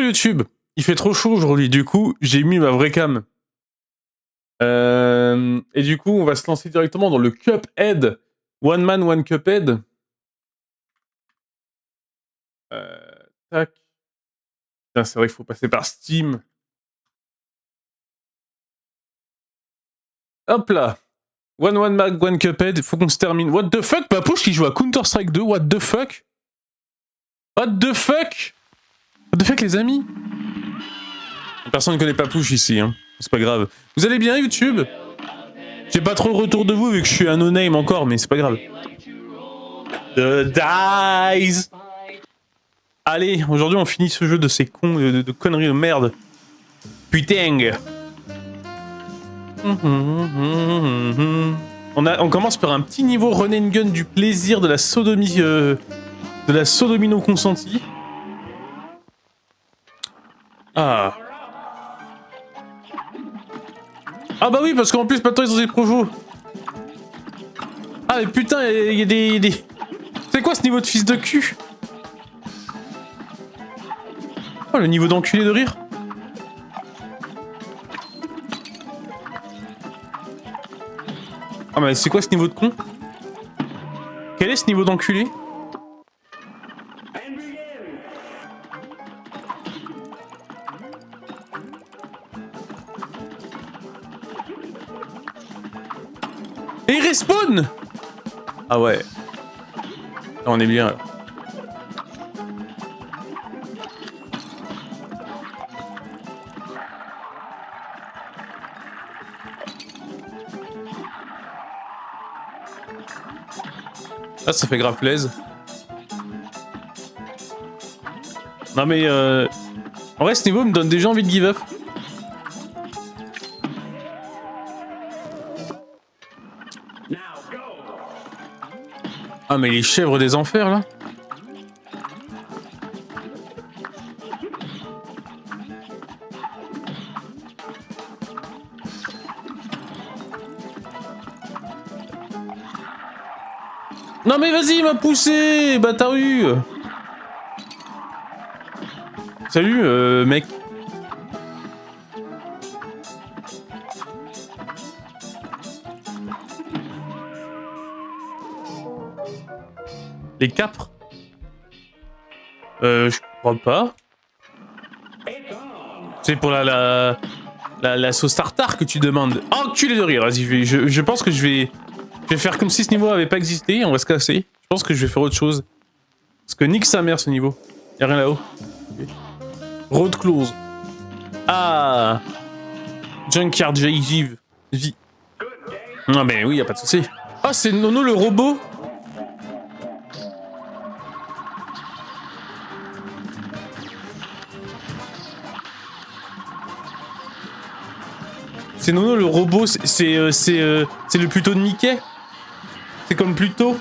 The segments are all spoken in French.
YouTube. Il fait trop chaud aujourd'hui, du coup, j'ai mis ma vraie cam. Et du coup, on va se lancer directement dans le Cuphead. One Man, One Cuphead. Tac. Putain, c'est vrai qu'il faut passer par Steam. Hop là. One Man, One Cuphead. Faut qu'on se termine. What the fuck, Papouche qui joue à Counter-Strike 2. What the fuck? What the fuck? What the fuck, les amis? Personne ne connaît Papouche ici, hein. C'est pas grave. Vous allez bien, YouTube? J'ai pas trop le retour de vous vu que je suis un no-name encore, mais c'est pas grave. The Dice. Allez, aujourd'hui on finit ce jeu de ces cons, de conneries de merde. Putain. On commence par un petit niveau run and gun du plaisir de la sodomie, non consentie. Ah. Ah bah oui, parce qu'en plus maintenant ils ont des projos. Ah mais putain, il y a des... C'est quoi ce niveau de fils de cul? Oh, le niveau d'enculé de rire. Ah mais c'est quoi ce niveau de con? Quel est ce niveau d'enculé? Et il respawn! Ah ouais. Là, on est bien là. Ah, ça fait grave plaisir. Non mais en vrai, ce niveau me donne déjà envie de give up. Ah mais les chèvres des enfers là. Non mais vas-y, il m'a poussé, bataru. Salut, mec. Les capres? Je crois pas. C'est pour la sauce tartare que tu demandes. Enculé de rire, vas-y, je pense que je vais faire comme si ce niveau avait pas existé, on va se casser. Je pense que je vais faire autre chose. Parce que nique sa mère ce niveau. Y'a rien là-haut. Okay. Road close. Ah, Junkyard J. Non mais oui, y a pas de souci. Ah, c'est Nono le robot. C'est Nono le robot, c'est le Pluto de Mickey. C'est comme Pluto.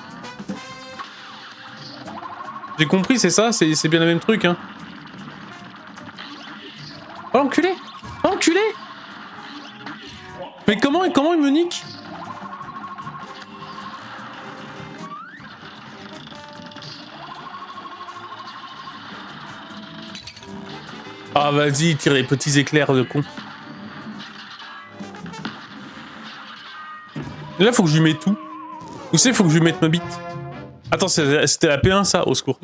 J'ai compris, c'est ça, c'est bien le même truc, hein. Oh l'enculé! Oh l'enculé! Mais comment il me nique? Ah vas-y, tire les petits éclairs de con. Et là faut que je lui mette tout. Où c'est, faut que je lui mette ma bite. Attends, c'était la P1 ça, au secours.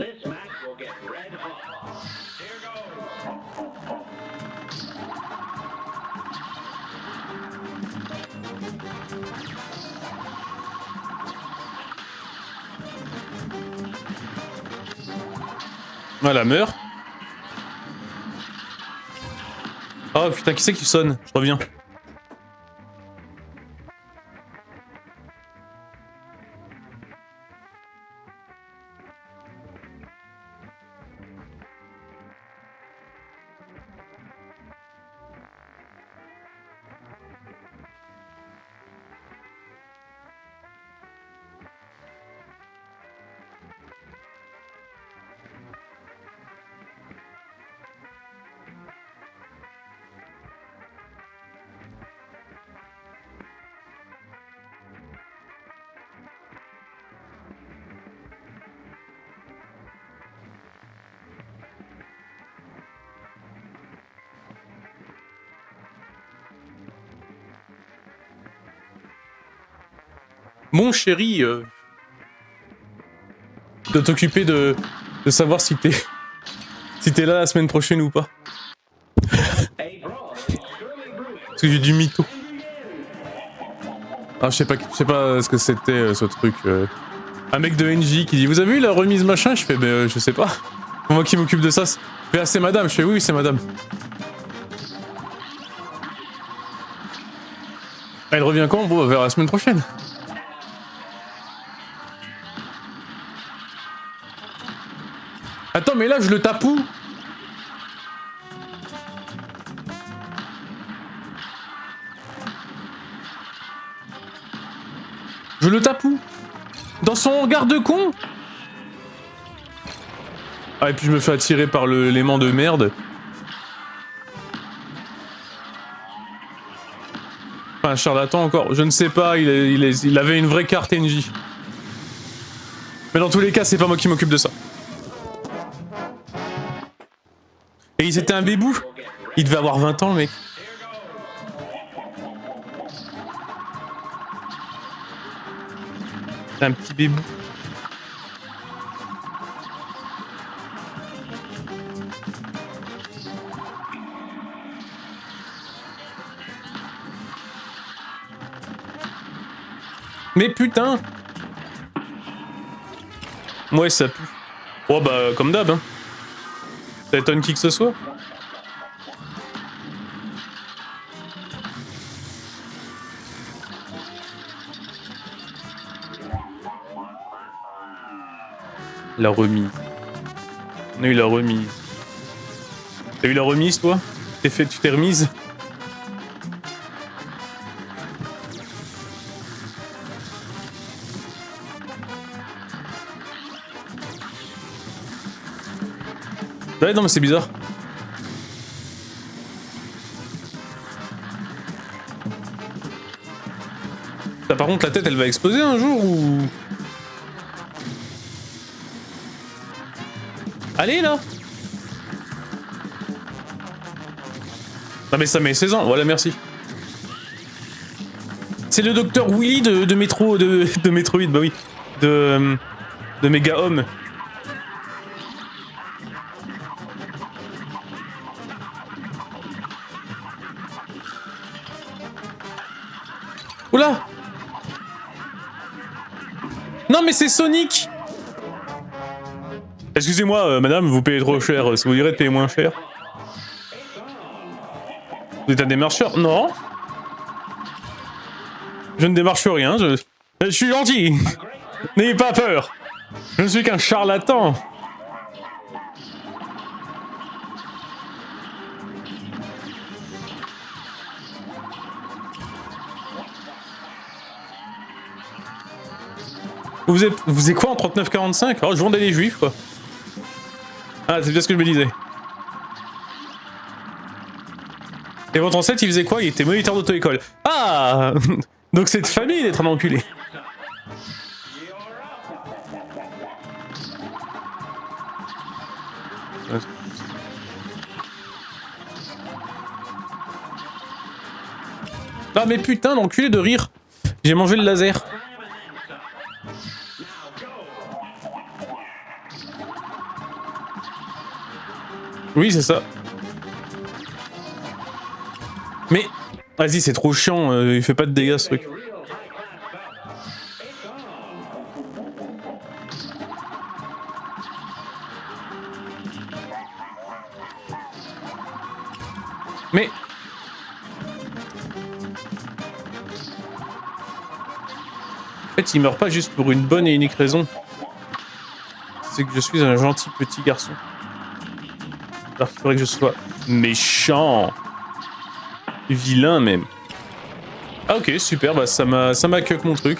Voilà, meurt. Oh putain, qui c'est qui sonne? Je reviens. Mon chéri, de t'occuper de savoir si t'es là la semaine prochaine ou pas. Parce que j'ai du mytho. Ah, je sais pas ce que c'était ce truc. Un mec de NJ qui dit vous avez vu la remise machin? Je fais je sais pas. Moi qui m'occupe de ça. Ah, c'est madame. Je fais oui, c'est madame. Elle revient quand? Bon, vers la semaine prochaine. Attends, mais là je le tape où? Je le tape où? Dans son hangar de con? Ah, et puis je me fais attirer par l'aimant de merde. Enfin, un charlatan encore. Je ne sais pas, il avait une vraie carte NJ. Mais dans tous les cas, c'est pas moi qui m'occupe de ça. Et c'était un bébou. Il devait avoir 20 ans, le mec. C'est un petit bébou. Mais putain! Ouais, ça pue. Oh bah, comme d'hab, hein. Ça étonne qui que ce soit. La remise. On a eu la remise. T'as eu la remise, toi? Tu t'es remise? Ouais, non, mais c'est bizarre. Ça, par contre, la tête, elle va exploser un jour ou... Allez, là! Non, mais ça met 16 ans. Voilà, merci. C'est le docteur Willy de Métro... de Metroid, bah oui. De Mega Homme. Oula! Non, mais c'est Sonic! Excusez-moi, madame, vous payez trop cher. Ça vous dirait de payer moins cher? Vous êtes un démarcheur? Non. Je ne démarche rien, je suis gentil. N'ayez pas peur. Je ne suis qu'un charlatan. Vous êtes quoi en 39-45? Oh, je vendais les juifs, quoi. Ah, c'est bien ce que je me disais. Et votre ancêtre, il faisait quoi? Il était moniteur d'auto-école. Ah! Donc c'est de famille d'être un enculé. Ah mais putain, l'enculé de rire. J'ai mangé le laser. Oui, c'est ça. Mais... Vas-y, c'est trop chiant, il fait pas de dégâts ce truc. Mais... En fait, il meurt pas juste pour une bonne et unique raison. C'est que je suis un gentil petit garçon. Alors qu'il faudrait que je sois méchant. Vilain même. Ah ok, super, bah ça m'a cuck mon truc.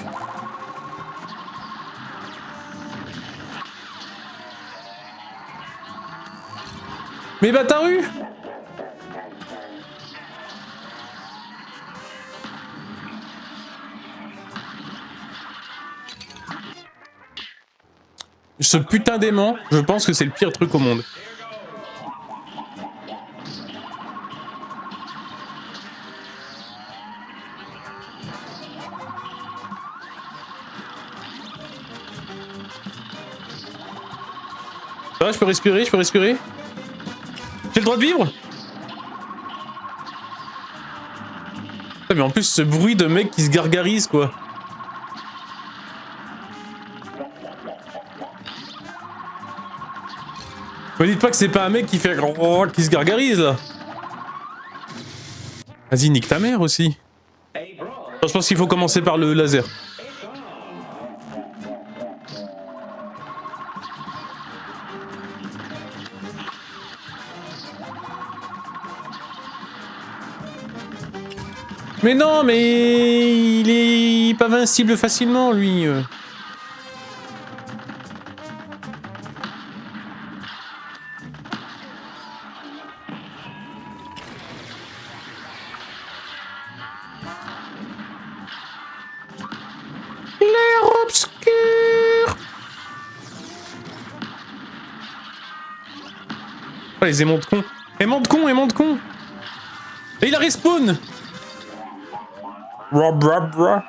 Mais bah t'as eu. Ce putain d'aimant, je pense que c'est le pire truc au monde. Ça va, je peux respirer, je peux respirer. J'ai le droit de vivre? Putain, mais en plus, ce bruit de mec qui se gargarise, quoi. Me dites pas que c'est pas un mec qui fait... qui se gargarise, là. Vas-y, nique ta mère, aussi. Non, je pense qu'il faut commencer par le laser. Mais non, mais il est pas invincible facilement, lui. L'air obscur. Oh, les aimants de con. Aimants de con, aimants de con. Et il a respawn. Rob, rob, rob.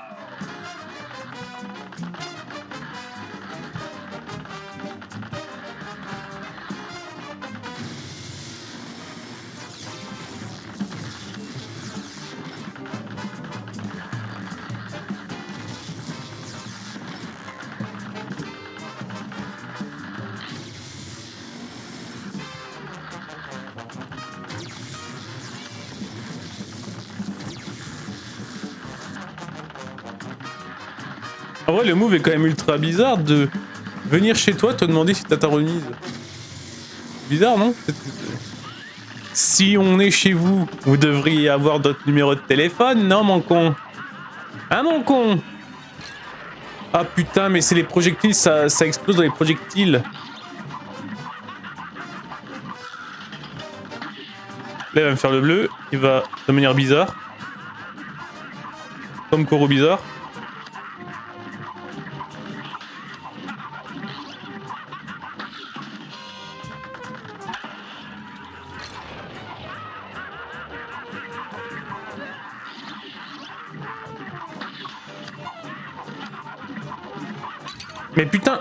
En vrai, le move est quand même ultra bizarre de venir chez toi te demander si t'as ta remise. Bizarre, non? Si on est chez vous, vous devriez avoir d'autres numéros de téléphone, non, mon con? Hein, mon con? Ah putain, mais c'est les projectiles, ça explose dans les projectiles. Là, il va me faire le bleu, il va de manière bizarre. Comme Koro bizarre. Mais putain!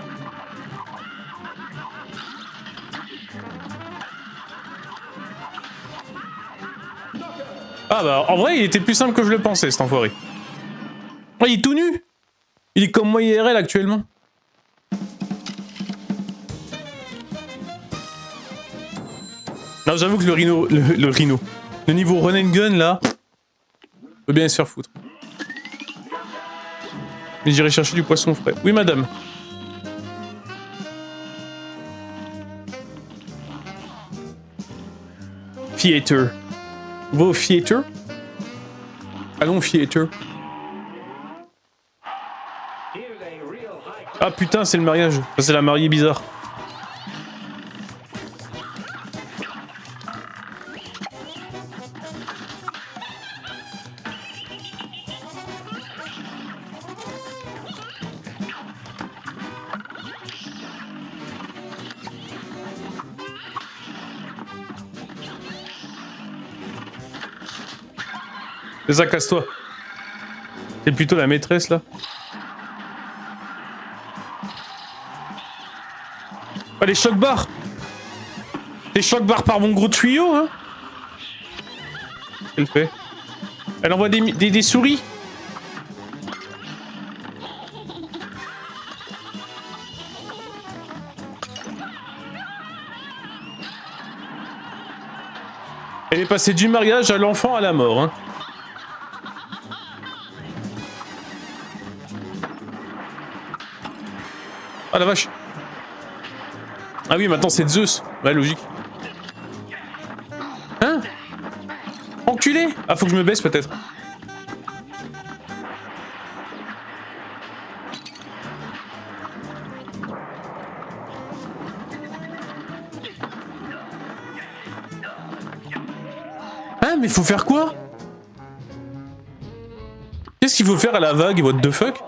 Ah bah, en vrai, il était plus simple que je le pensais, cet enfoiré. Oh, il est tout nu! Il est comme moi IRL actuellement. Non, j'avoue que le rhino... Le rhino... Le niveau run and gun, là... peut bien se faire foutre. Mais j'irai chercher du poisson frais. Oui, madame. Theater. On va au theater? Allons au theater. Ah putain, c'est le mariage. Enfin, c'est la mariée bizarre. C'est ça, casse-toi. C'est plutôt la maîtresse, là. Ah, les chocs barres. Les chocs barres par mon gros tuyau, hein. Qu'est-ce qu'elle fait? Elle envoie des souris. Elle est passée du mariage à l'enfant à la mort, hein. Ah la vache. Ah oui, maintenant c'est Zeus. Ouais, logique. Hein? Enculé! Ah, faut que je me baisse peut-être. Hein? Mais faut faire quoi? Qu'est-ce qu'il faut faire à la vague? What the fuck?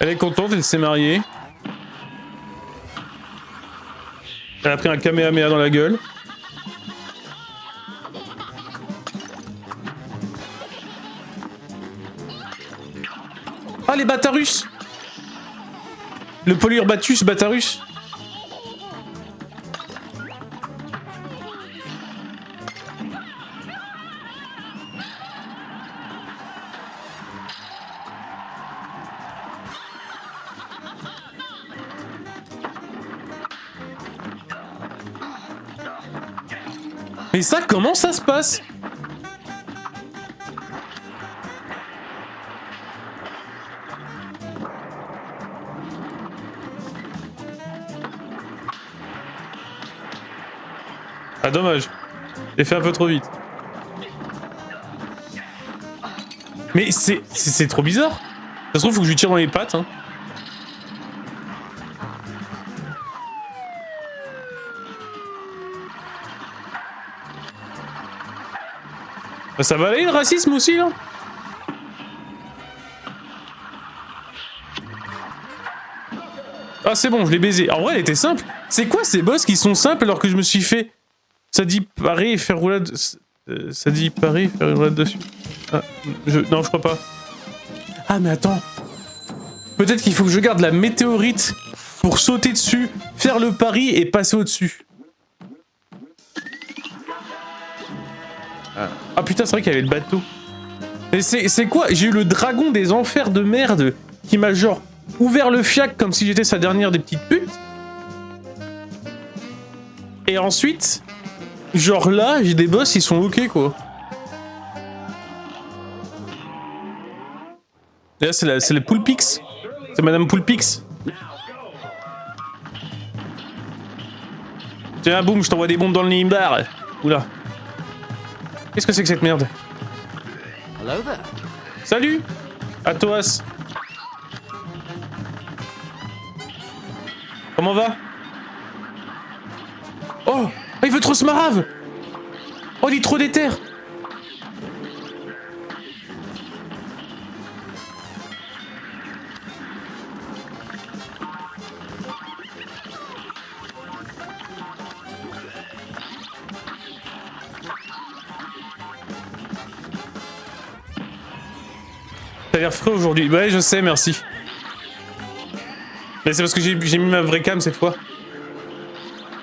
Elle est contente, elle s'est mariée. Elle a pris un kamehameha dans la gueule. Ah, les Batarus! Le Polyurbatus Batarus. Mais ça, comment ça se passe? Ah dommage, j'ai fait un peu trop vite. Mais c'est trop bizarre. Ça se trouve, faut que je lui tire dans les pattes. Hein. Bah, ça va aller le racisme aussi là. Ah c'est bon, je l'ai baisé. En vrai, elle était simple. C'est quoi ces boss qui sont simples alors que je me suis fait... Ça dit parer et faire roulade... ça dit parer et faire une roulade dessus. Ah, non, je crois pas. Ah mais attends. Peut-être qu'il faut que je garde la météorite pour sauter dessus, faire le pari et passer au-dessus. Ah putain, c'est vrai qu'il y avait le bateau. Mais c'est quoi? J'ai eu le dragon des enfers de merde qui m'a genre ouvert le fiac comme si j'étais sa dernière des petites putes. Et ensuite, genre là, j'ai des boss, ils sont ok quoi. Et là, c'est le Poulpix. C'est Madame Poulpix. Tiens, boum, je t'envoie des bombes dans le nimbar. Oula. Qu'est-ce que c'est que cette merde? Salut Atoas. Comment va? Oh, il veut trop se marave. Oh, il est trop déter. T'as l'air frais aujourd'hui. Ouais, je sais, merci. Mais c'est parce que j'ai mis ma vraie cam cette fois.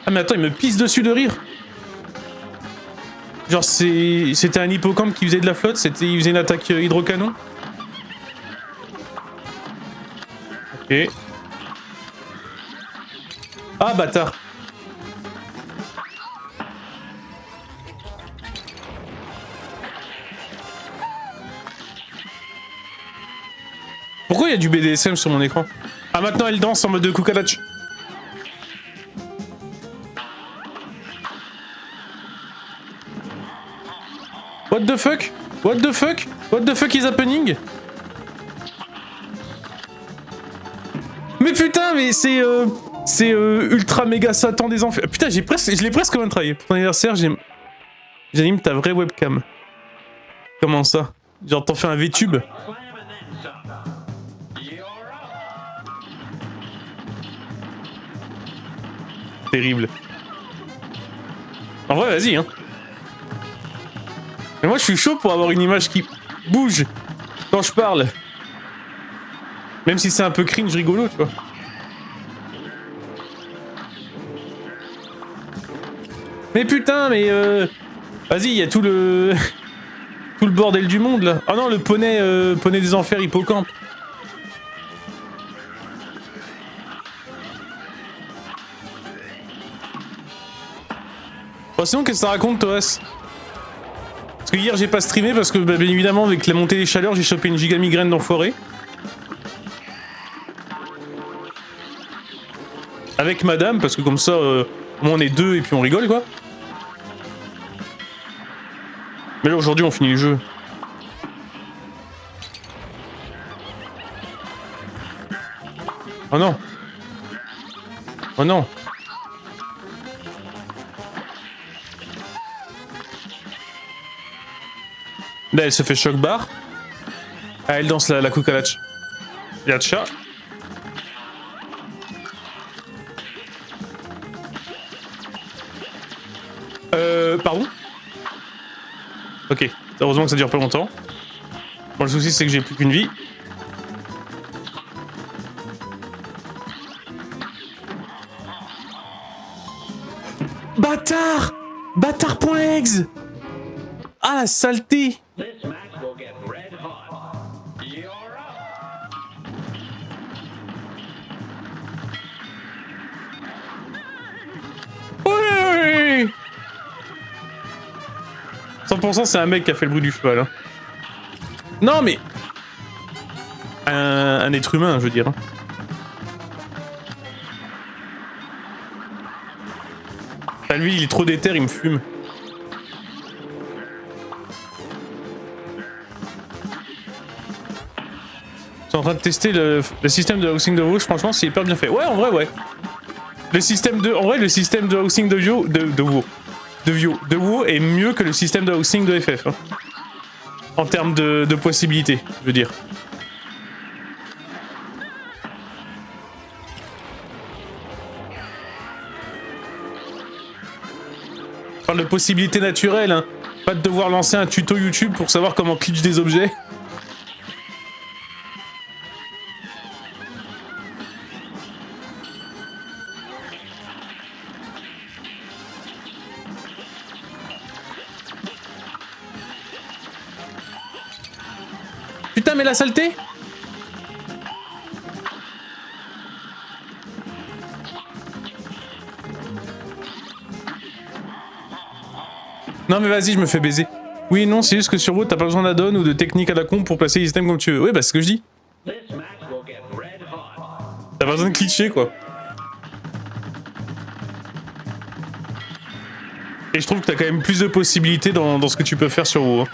Ah mais attends, il me pisse dessus de rire. Genre c'était un hippocampe qui faisait de la flotte, il faisait une attaque hydrocanon. Ok. Ah bâtard. Pourquoi il y a du BDSM sur mon écran? Ah maintenant elle danse en mode de kukalatch. What the fuck? What the fuck? What the fuck is happening? Mais putain, mais c'est ultra méga satan des enfers. Putain, je l'ai presque travaillé. Pour ton anniversaire, j'anime ta vraie webcam. Comment ça? Genre t'en fais un VTube? Terrible. En vrai, vas-y, hein. Mais moi, je suis chaud pour avoir une image qui bouge quand je parle. Même si c'est un peu cringe rigolo, tu vois. Mais putain, mais vas-y, il y a tout le... tout le bordel du monde, là. Oh non, le poney, poney des enfers hippocampe. Bon, sinon, qu'est-ce que ça raconte, Toas? Parce que hier, j'ai pas streamé parce que, bah, bien évidemment, avec la montée des chaleurs, j'ai chopé une giga migraine d'enfoiré. Avec madame, parce que comme ça, on est deux et puis on rigole, quoi. Mais là, aujourd'hui, on finit le jeu. Oh non. Oh non. Là, elle se fait choc bar. Ah, elle danse la kukalatch. Yacha. Pardon? Ok, heureusement que ça dure pas longtemps. Bon, le souci c'est que j'ai plus qu'une vie. Bâtard! Bâtard.exe! Ah la saleté! Ouais! 100% c'est un mec qui a fait le bruit du cheval. Hein. Non mais... Un être humain, je veux dire. Ah, lui, il est trop déter, il me fume. Je suis en train de tester le système de housing de Rouge, franchement, c'est hyper bien fait. Ouais, en vrai, ouais. Le système de... En vrai, le système de housing de WoW est mieux que le système de housing de FF. Hein. En termes de possibilités, je veux dire. Je parle de possibilités naturelles, hein. Pas de devoir lancer un tuto YouTube pour savoir comment glitch des objets. Putain, mais la saleté! Non mais vas-y, je me fais baiser. Oui, non, c'est juste que sur WoW, t'as pas besoin d'add-on ou de technique à la con pour placer les items comme tu veux. Oui, bah c'est ce que je dis. T'as pas besoin de glitcher, quoi. Et je trouve que t'as quand même plus de possibilités dans ce que tu peux faire sur WoW. Hein.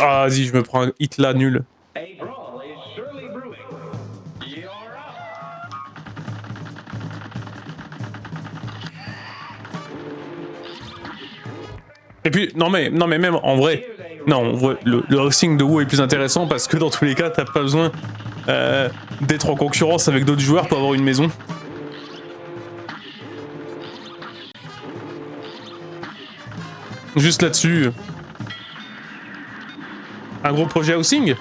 Ah, vas-y, je me prends un hit là, nul. Et puis, non mais même en vrai, non, le hosting de WoW est plus intéressant parce que dans tous les cas, t'as pas besoin d'être en concurrence avec d'autres joueurs pour avoir une maison. Juste là-dessus, un gros projet housing.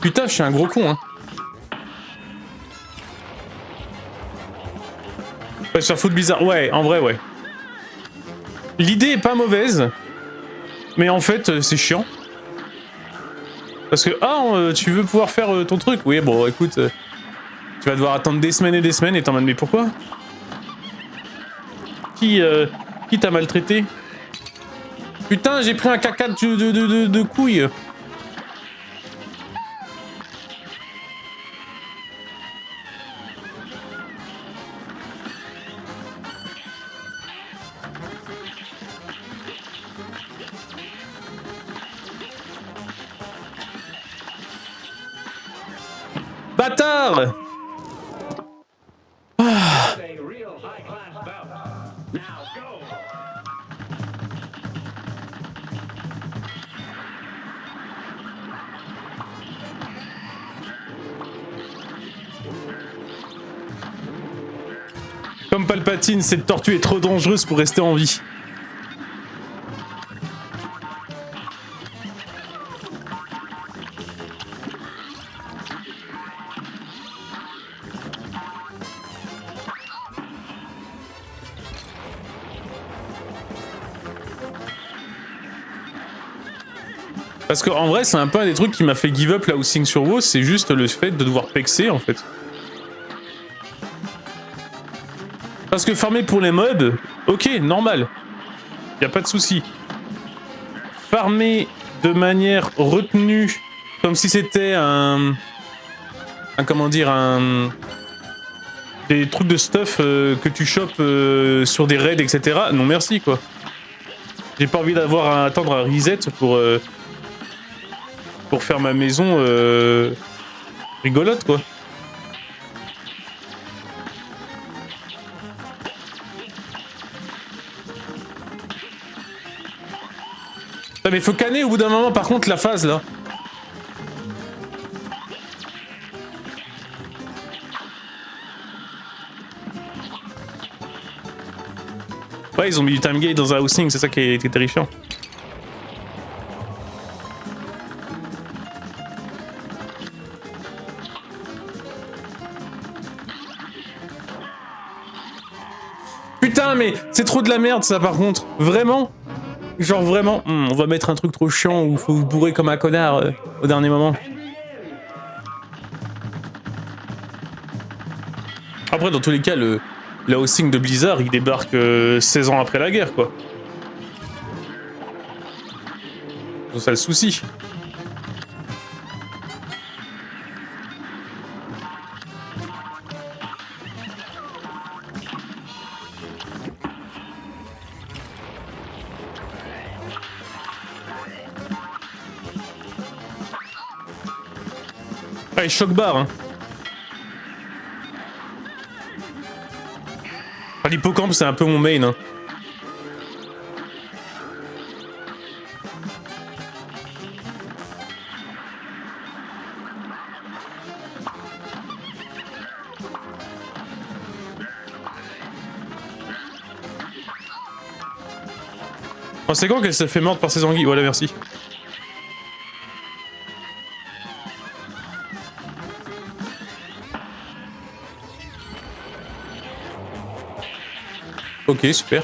Putain, je suis un gros con, hein. Ouais, sur Foot Bizarre, ouais, en vrai, ouais. L'idée est pas mauvaise, mais en fait, c'est chiant. Parce que, tu veux pouvoir faire ton truc. Oui, bon, écoute, tu vas devoir attendre des semaines et t'es en mode, mais pourquoi? Qui t'a maltraité? Putain, j'ai pris un caca de couilles. Bâtard! Ah. Comme Palpatine, cette tortue est trop dangereuse pour rester en vie. Parce qu'en vrai, c'est un peu un des trucs qui m'a fait give up la housing sur WoW, c'est juste le fait de devoir pexer en fait. Parce que farmer pour les mobs, ok, normal. Y a pas de souci. Farmer de manière retenue, comme si c'était comment dire, des trucs de stuff que tu chopes sur des raids, etc. Non merci quoi. J'ai pas envie d'avoir à attendre un reset pour faire ma maison rigolote quoi. Mais faut canner au bout d'un moment par contre la phase là. Ouais, ils ont mis du time gate dans un housing, c'est ça qui est terrifiant. Putain, mais c'est trop de la merde ça par contre. Vraiment. Genre vraiment, on va mettre un truc trop chiant où faut vous bourrer comme un connard au dernier moment. Après, dans tous les cas, le housing de Blizzard, il débarque 16 ans après la guerre, quoi. C'est ça le souci. Ah, choc-barre, hein. Ah, l'hippocampe, c'est un peu mon main, hein. Oh, c'est quand qu'elle se fait morte par ses anguilles? Voilà, merci. Ok, super.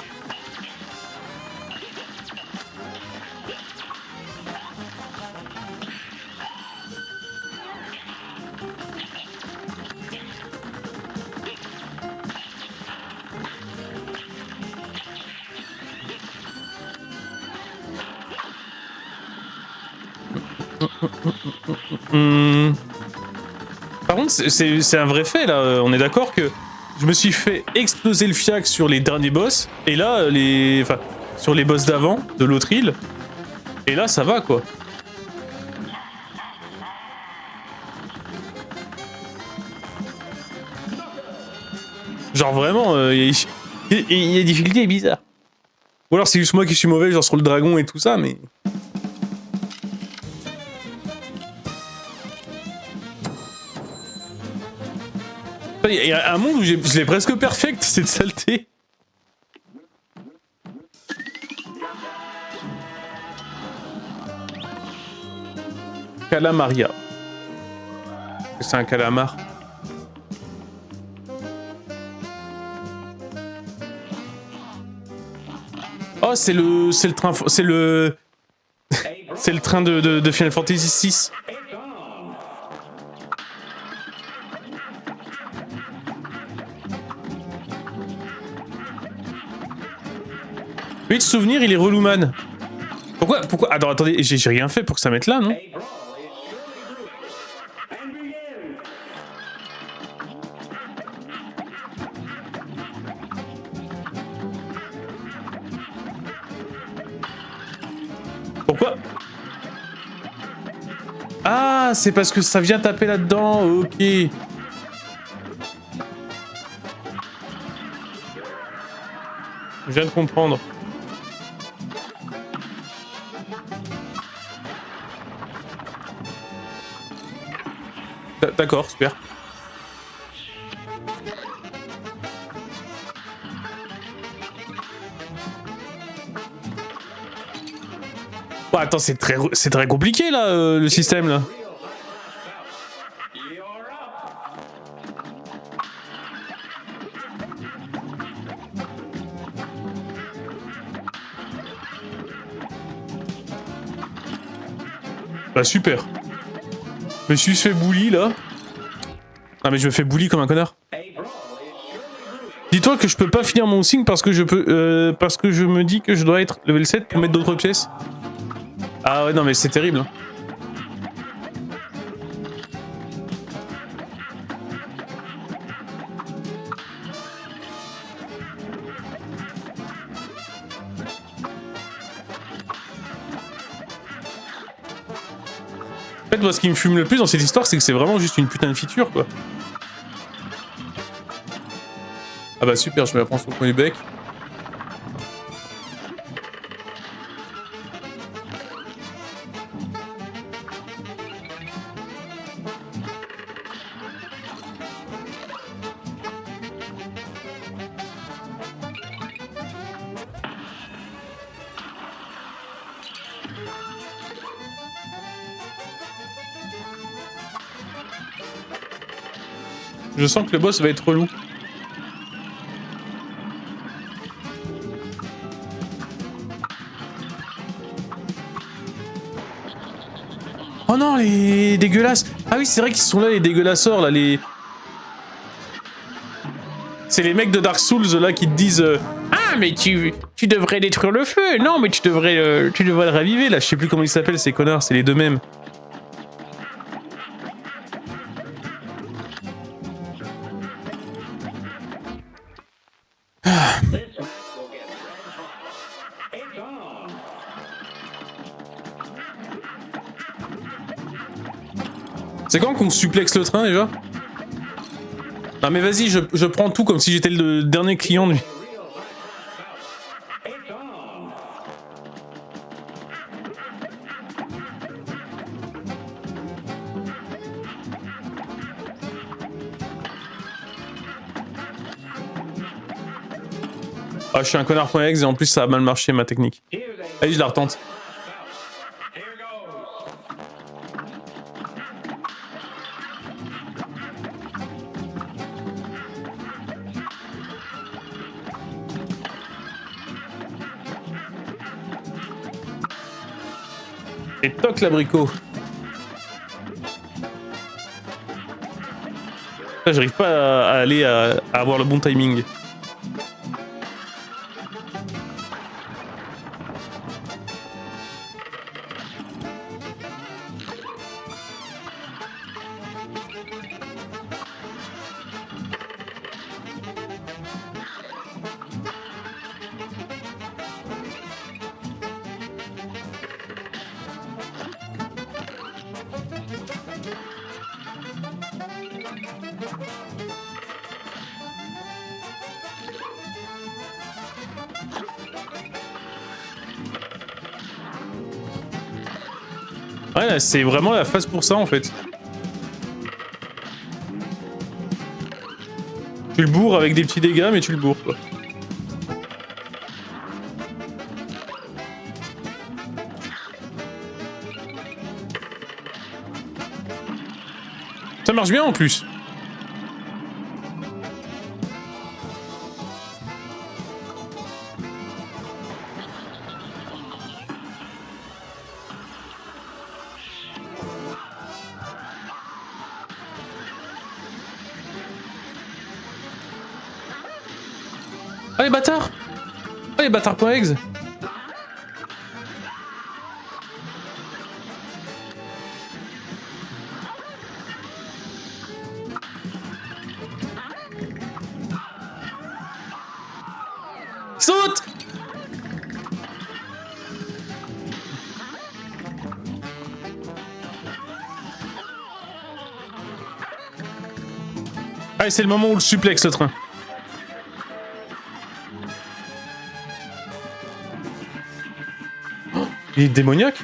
Par contre, c'est un vrai fait là, on est d'accord que je me suis fait exploser le fiac sur les derniers boss, et là, enfin, sur les boss d'avant, de l'autre île, et là ça va quoi. Genre vraiment, il y a des difficultés bizarres. Ou alors c'est juste moi qui suis mauvais, genre sur le dragon et tout ça, mais... Il y a un monde où je l'ai presque perfect, cette saleté. Calamaria. C'est un calamar. Oh, c'est le train... C'est le... c'est le train de Final Fantasy VI. Oui, de souvenir, il est relou, man. Pourquoi attendez, j'ai rien fait pour que ça mette là, non? Pourquoi? Ah, c'est parce que ça vient taper là-dedans, ok. Je viens de comprendre. D'accord, super. Oh, attends, c'est très compliqué là, le système là. Bah super. Je me suis fait bully là. Ah mais je me fais bully comme un connard. Dis-toi que je peux pas finir mon signe parce que parce que je me dis que je dois être level 7 pour mettre d'autres pièces. Ah ouais non mais c'est terrible. En fait moi ce qui me fume le plus dans cette histoire c'est que c'est vraiment juste une putain de feature quoi. Ah bah super, je me la prends sur le coin du bec. Je sens que le boss va être relou. Oh non, les dégueulasses. Ah oui, c'est vrai qu'ils sont là, les dégueulasseurs, là, les... C'est les mecs de Dark Souls, là, qui te disent... Ah, mais tu devrais détruire le feu. Non, mais tu devrais le raviver, là. Je sais plus comment ils s'appellent, ces connards. C'est les deux mêmes. Ah. C'est quand qu'on suplexe le train, déjà? Non mais vas-y, je prends tout comme si j'étais le dernier client de lui. Ah, je suis un connard.exe et en plus ça a mal marché ma technique. Allez, je la retente. Et toc l'abricot. J'arrive pas à aller à avoir le bon timing. Ouais, c'est vraiment la phase pour ça en fait. Tu le bourres avec des petits dégâts, mais tu le bourres quoi. Ça marche bien en plus. Ah les bâtards! Ah les bâtards.exe! Saute! Allez, c'est le moment où le suplexe le train. Il est démoniaque?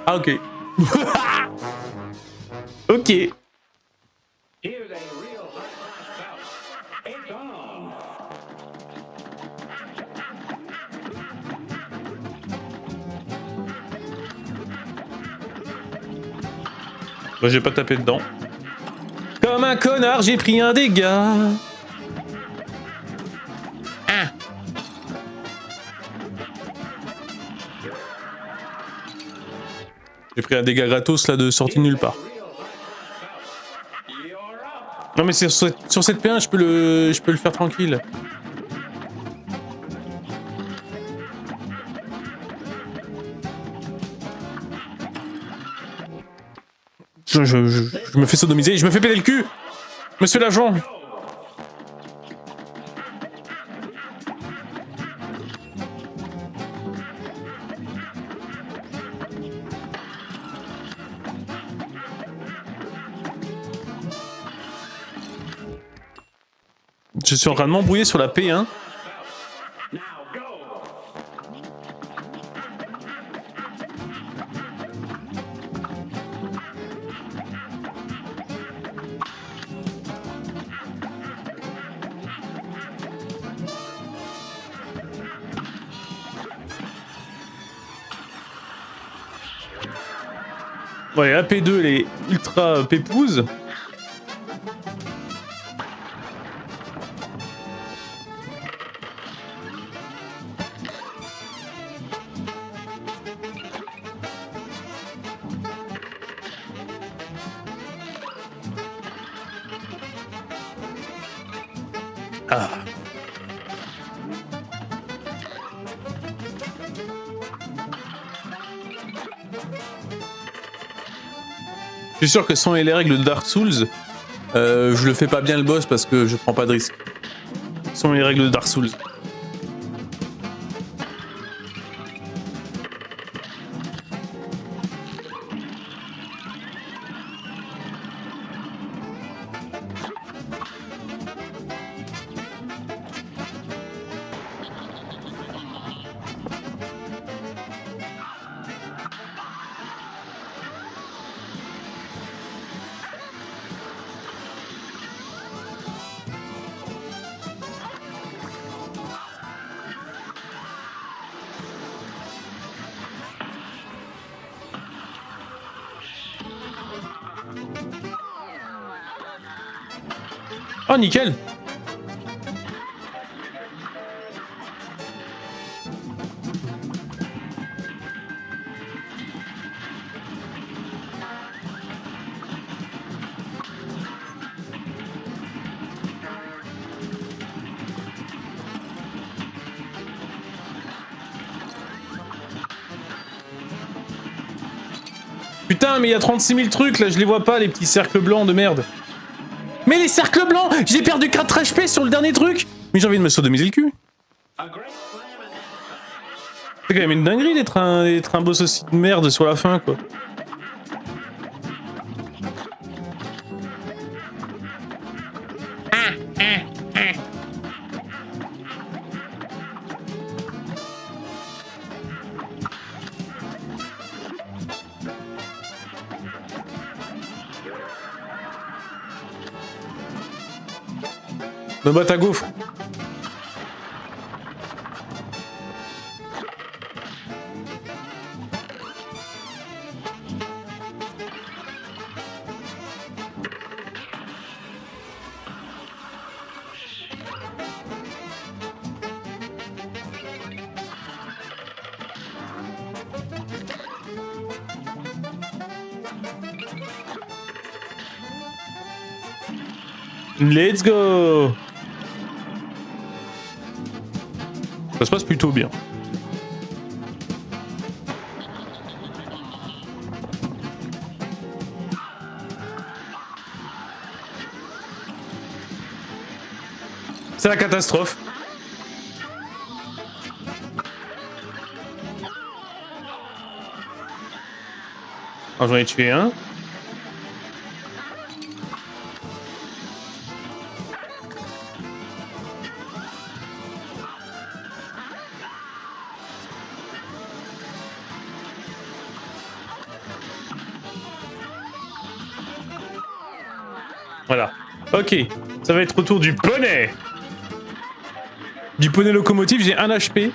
Ah ok. Ok. Bah, j'ai pas tapé dedans. Comme un connard, j'ai pris un dégât. Ah. J'ai pris un dégât gratos là de sortie de nulle part. Non mais sur cette P1 je peux le faire tranquille. Je me fais sodomiser, je me fais péter le cul, monsieur l'agent. Je suis en train de m'embrouiller sur la P1. Ouais, AP2, elle est ultra pépouse. Ah. Je suis sûr que sans les règles de Dark Souls, je le fais pas bien le boss parce que je prends pas de risque. Sans les règles de Dark Souls. Oh, nickel! Putain, mais il y a 36 000 trucs là, je les vois pas, les petits cercles blancs de merde. Mais les cercles blancs! J'ai perdu 4 HP sur le dernier truc! Mais j'ai envie de me sodomiser le cul. C'est quand même une dinguerie d'être un boss aussi de merde sur la fin, quoi. Me bat à gaufre. Let's go! Ça se passe plutôt bien. C'est la catastrophe. Alors j'en ai tué un. Voilà. Ok. Ça va être au tour du poney. Du poney locomotive, j'ai 1 HP.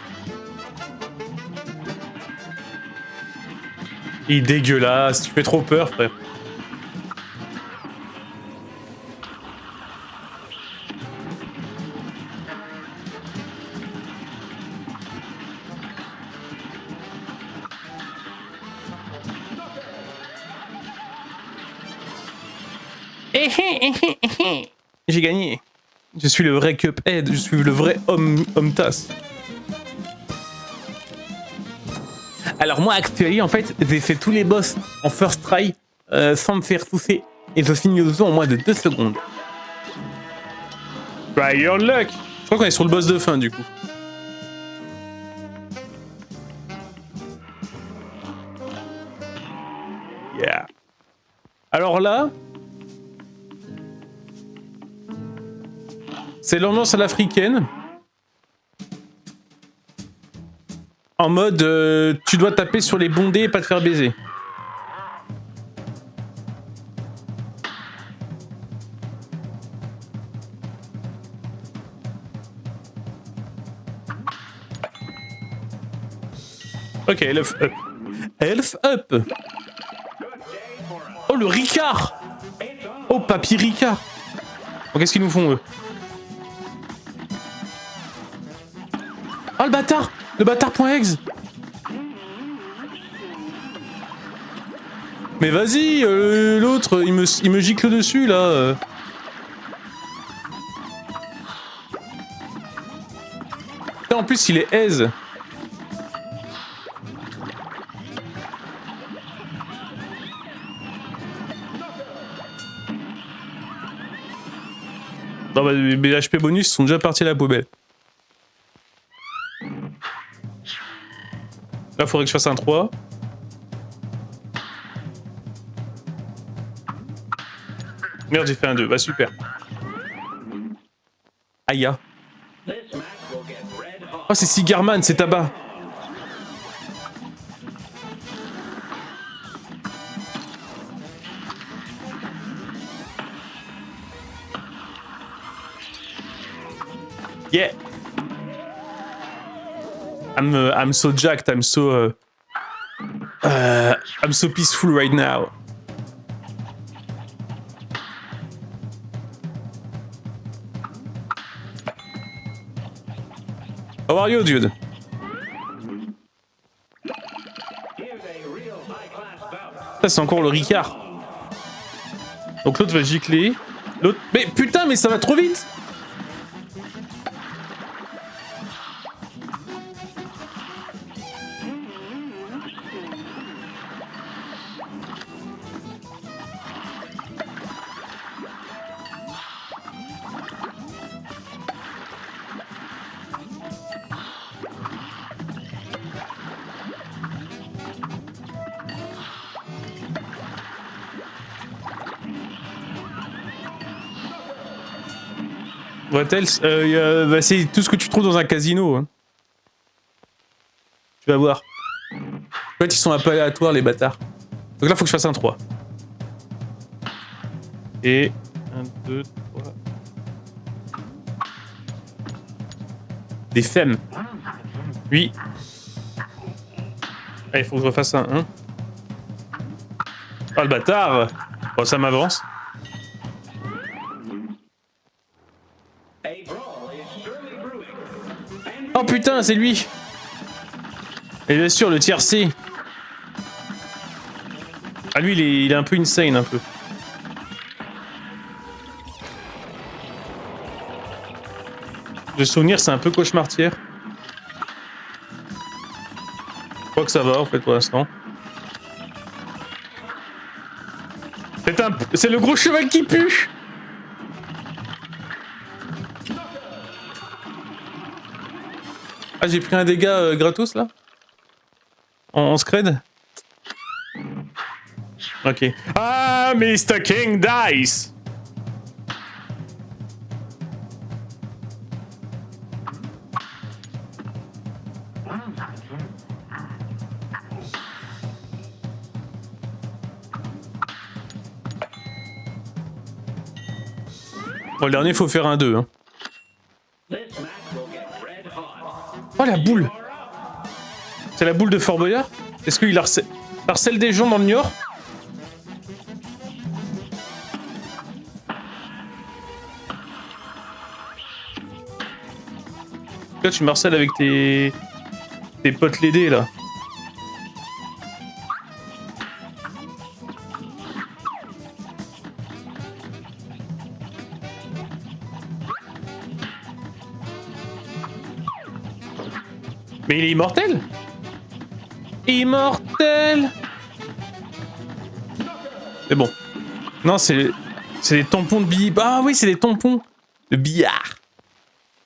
Il est dégueulasse, tu fais trop peur, frère. J'ai gagné. Je suis le vrai Cuphead, je suis le vrai homme tasse. Alors moi, actuellement, en fait, j'ai fait tous les boss en first try, sans me faire pousser. Et je finis le jeu en moins de 2 secondes. Try your luck. Je crois qu'on est sur le boss de fin, du coup. Yeah. Alors là... c'est l'ambiance à l'africaine. En mode, tu dois taper sur les bondés et pas te faire baiser. Ok, elf up. Elf up. le Ricard. Oh, papy Ricard. Bon, qu'est-ce qu'ils nous font, eux? Oh, le bâtard. Le bâtard.exe. Mais vas-y, l'autre, il me gicle dessus, là. En plus, il est aise. Non, bah, mes HP bonus sont déjà partis à la poubelle. Là, faudrait que je fasse un 3. Merde, j'ai fait un 2. Bah, super. Aïe. Oh, c'est Cigarman, c'est tabac. Yeah. I'm so jacked. I'm so peaceful right now. How are you, dude? Ça, c'est encore le Ricard. Donc l'autre va gicler. L'autre... Mais putain, mais ça va trop vite! What else? Bah, c'est tout ce que tu trouves dans un casino. Hein. Tu vas voir. En fait, ils sont un peu aléatoires, les bâtards. Donc là, faut que je fasse un 3. Et... 1, 2, 3... Des femmes. Oui. Allez, faut que je refasse un 1. Oh, le bâtard! Bon, ça m'avance. Oh putain, c'est lui! Et bien sûr, le tiercé. Ah, lui, il est un peu insane, un peu. De souvenir, c'est un peu cauchemartière. Je crois que ça va, en fait, pour l'instant. C'est le gros cheval qui pue! Ah, j'ai pris un dégât gratos, là? En scred? Ok. Ah, Mr. King dies! Bon, le dernier, faut faire un 2. Hein. Oh, la boule! C'est la boule de Fort Boyard? Est-ce qu'il harcèle des gens dans le Niort? Là, tu marcelles avec tes potes laidés, là. Mais il est immortel! Immortel! Mais bon. Non, c'est des tampons de billets. Ah oui, c'est des tampons de billard.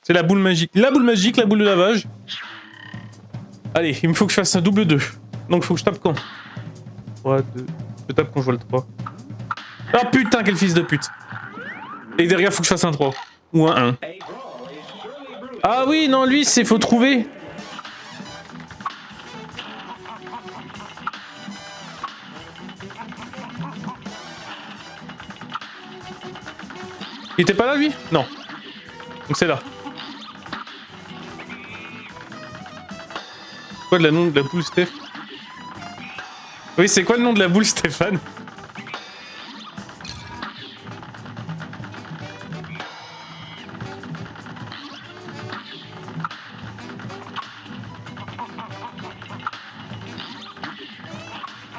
C'est la boule magique. La boule magique, la boule de lavage. Allez, il me faut que je fasse un double 2. Donc il faut que je tape quand? 3, 2... Je tape quand je vois le 3. Ah putain, quel fils de pute! Et derrière, faut que je fasse un 3. Ou un 1. Ah oui, non, lui, c'est faut trouver. Il était pas là, lui? Non. Donc c'est là. Quoi le nom de la boule, Steph? Oui, c'est quoi le nom de la boule, Stéphane?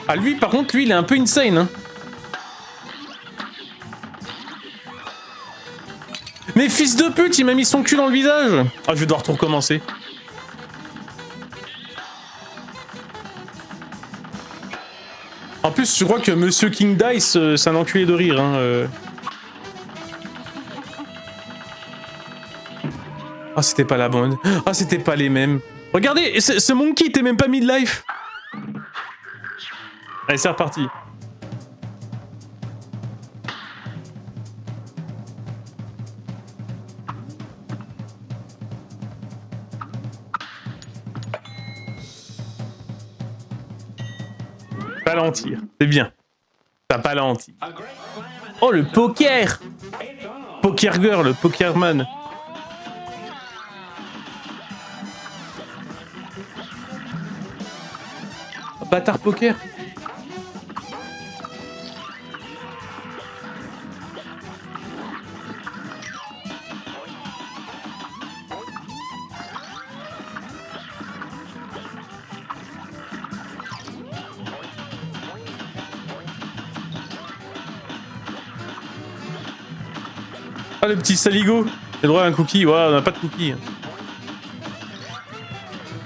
Ah lui, par contre, lui, il est un peu insane, hein. Mais fils de pute, il m'a mis son cul dans le visage. Ah, je vais devoir tout recommencer. En plus, je crois que Monsieur King Dice, c'est un enculé de rire, hein. Ah, c'était pas la bonne. Ah, c'était pas les mêmes. Regardez, ce monkey était même pas mid-life. Allez, c'est reparti. Palantir, c'est bien. T'as palantir. Oh, le poker! Poker girl, pokerman. Bâtard poker. Ah, le petit saligo. J'ai droit à un cookie. Ouais, on n'a pas de cookie.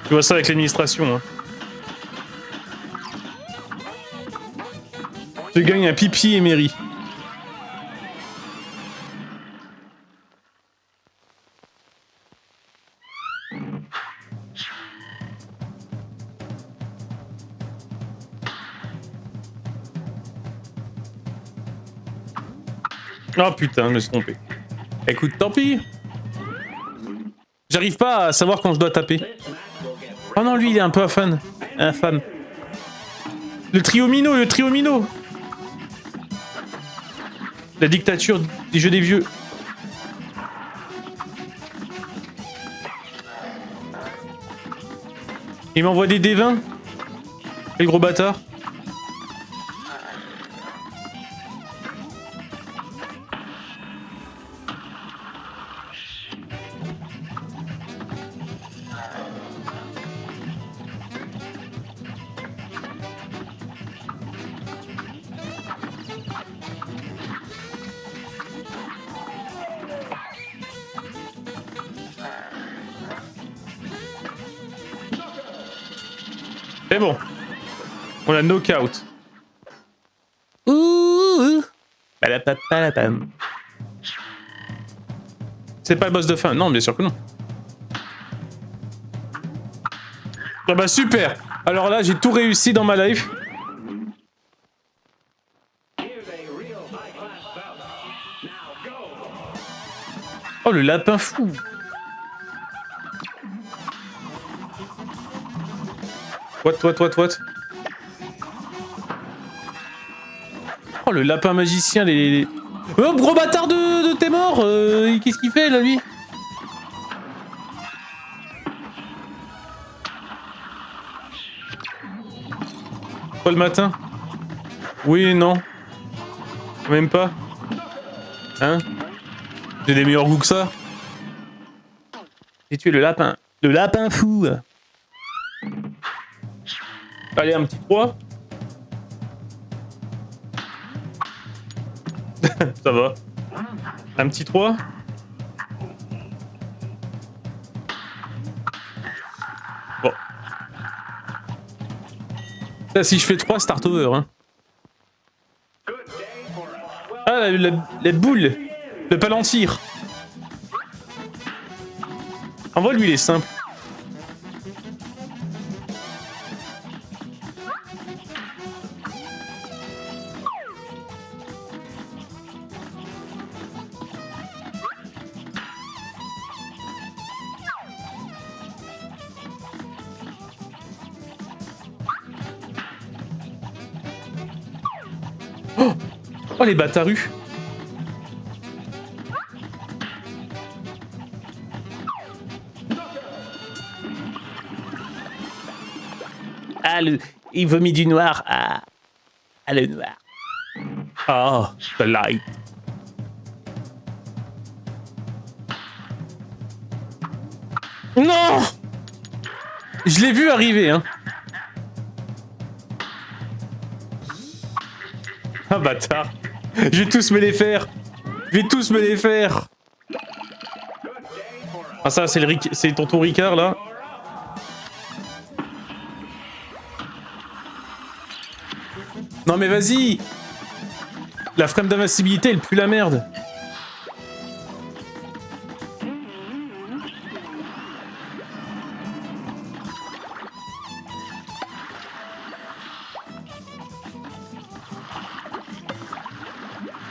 Tu vois ça avec l'administration. Hein. Tu gagnes un pipi émeri. Oh putain, je me suis trompé. Écoute, tant pis. J'arrive pas à savoir quand je dois taper. Oh non, lui, il est un peu infâme. Infâme. Le triomino, le triomino. La dictature des jeux des vieux. Il m'envoie des D20. Quel gros bâtard. C'est bon. On a knockout. Ouh. C'est pas le boss de fin. Non, bien sûr que non. Ah bah super. Alors là, j'ai tout réussi dans ma life. Oh, le lapin fou. What. Oh, le lapin magicien, les... Oh, gros bâtard de t'es mort. Qu'est-ce qu'il fait, là, lui? Quoi, le matin? Oui, non. Même pas. Hein? J'ai des meilleurs goûts que ça. J'ai tué le lapin. Le lapin fou. Allez, un petit 3. Ça va. Un petit 3. Bon. Là, si je fais 3, start over. Hein. Ah, la boule. Le palantir. En vrai, lui, il est simple. Oh, les bâtarus. Ah, il vomit du noir. Ah, le noir. Ah, the light. Non! Je l'ai vu arriver, hein. Ah, bâtard. Je vais tous me les faire. Je vais tous me les faire. Ah ça, c'est tonton Ricard, là. Non mais vas-y. La frame d'invincibilité, elle pue la merde.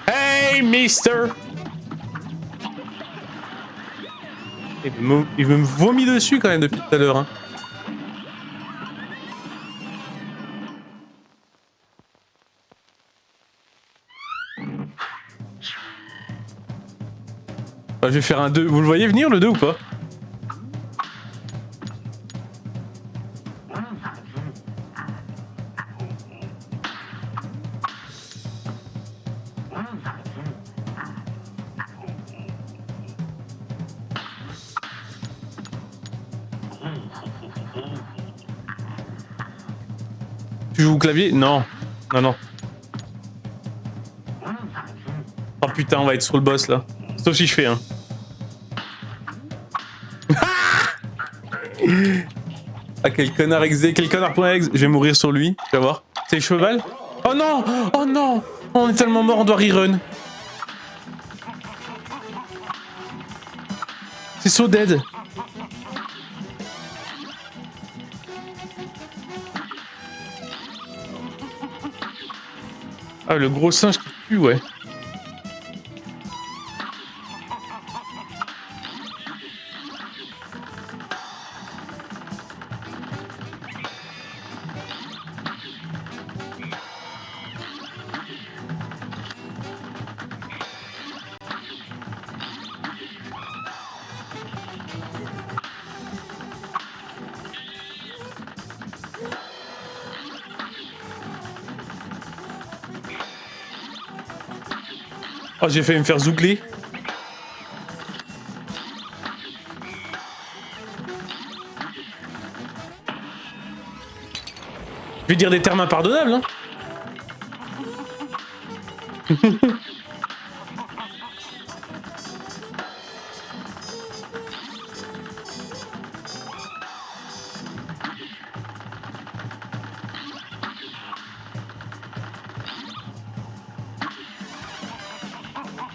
Hey, mister! Il me vomit dessus quand même depuis tout à l'heure. Hein. Bah, je vais faire un 2. Vous le voyez venir le 2 ou pas? Tu joues au clavier? Non. Non, non. Oh putain, on va être sur le boss là. Sauf si je fais un. Ah, quel connard exé, quel connard.exe. Je vais mourir sur lui, tu vas voir. C'est le cheval? Oh non! Oh non! On est tellement mort, on doit rerun. C'est so dead. Ah, le gros singe qui pue, ouais. Oh, j'ai failli me faire zougler. Je vais dire des termes impardonnables, hein.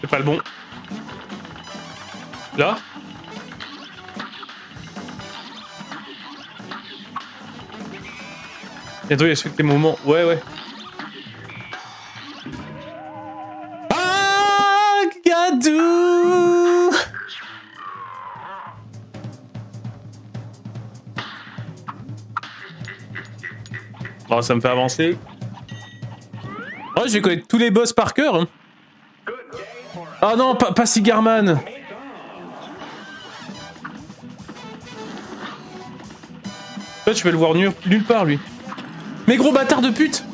C'est pas le bon. Là? Bientôt il y a tes moments. Ouais, ouais. Ah, Gadou! Bon, ça me fait avancer. Oh, je vais connaître tous les boss par cœur. Hein. Oh non, pas Cigarman. Toi, tu peux le voir nulle part, lui. Mais gros bâtard de pute!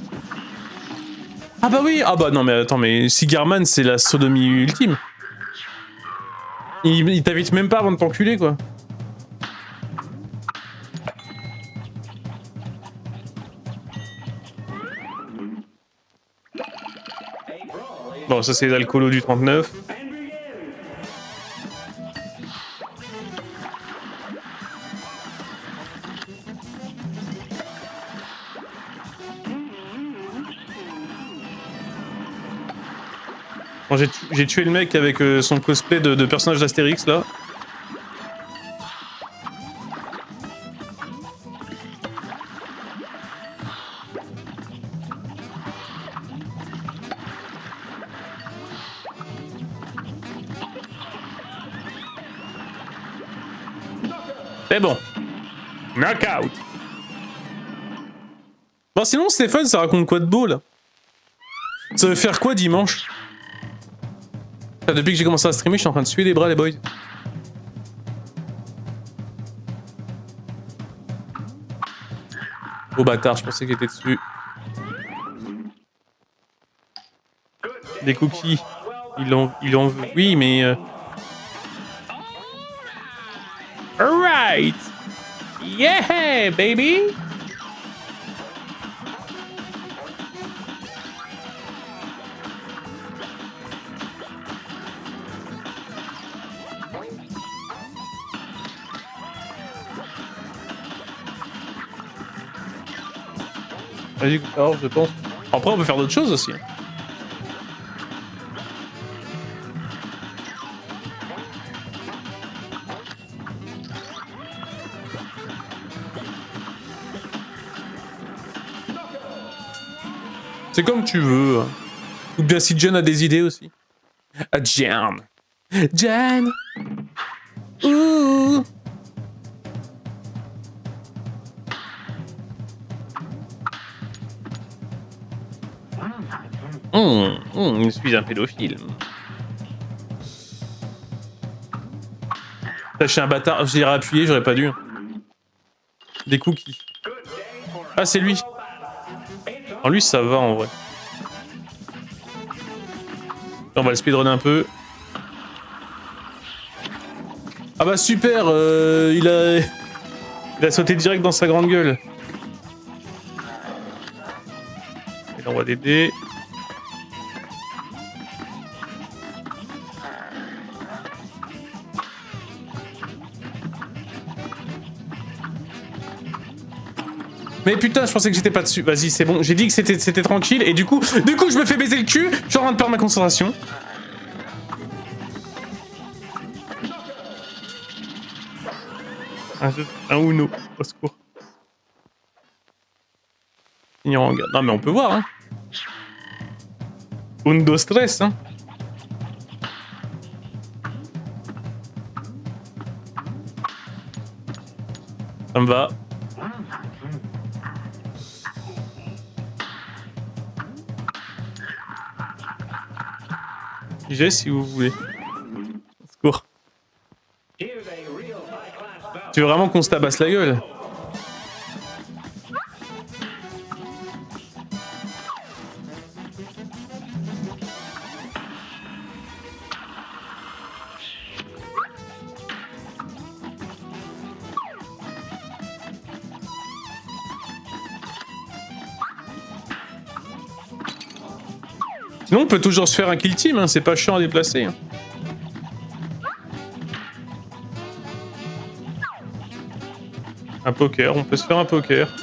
Ah bah oui! Ah bah non mais attends, mais Cigarman c'est la sodomie ultime. Il t'invite même pas avant de t'enculer quoi. Bon ça c'est l'alcoolo du 39. Bon, j'ai tué le mec avec son cosplay de personnage d'Astérix là. C'est bon. Knockout. Bon sinon Stéphane ça raconte quoi de beau là? Ça veut faire quoi dimanche? Depuis que j'ai commencé à streamer, je suis en train de suer les bras les boys. Oh bâtard, je pensais qu'il était dessus. Des cookies. Il en veut. Oui mais... Alright! Yeah baby! Vas-y, alors je pense. Après, on peut faire d'autres choses aussi. C'est comme tu veux. Ou bien si Jen a des idées aussi. Ah, Jen. Jen. Ouh. Je suis un pédophile. Je suis un bâtard. J'ai appuyé, j'aurais pas dû. Des cookies. Ah, c'est lui. En lui, ça va en vrai. On va le speedrunner un peu. Ah bah super, il a sauté direct dans sa grande gueule. Et là on voit des dés. Mais putain, je pensais que j'étais pas dessus. Vas-y, c'est bon. J'ai dit que c'était tranquille et du coup, je me fais baiser le cul. Je suis en train de perdre ma concentration. Un Uno, au secours. Ignorant, gars. Non mais on peut voir, hein. Undo stress, hein. Ça me va. J'ai si vous voulez. Au secours. Tu veux vraiment qu'on se tabasse la gueule? Sinon, on peut toujours se faire un kill team, hein, c'est pas chiant à déplacer. Hein. Un poker, on peut se faire un poker.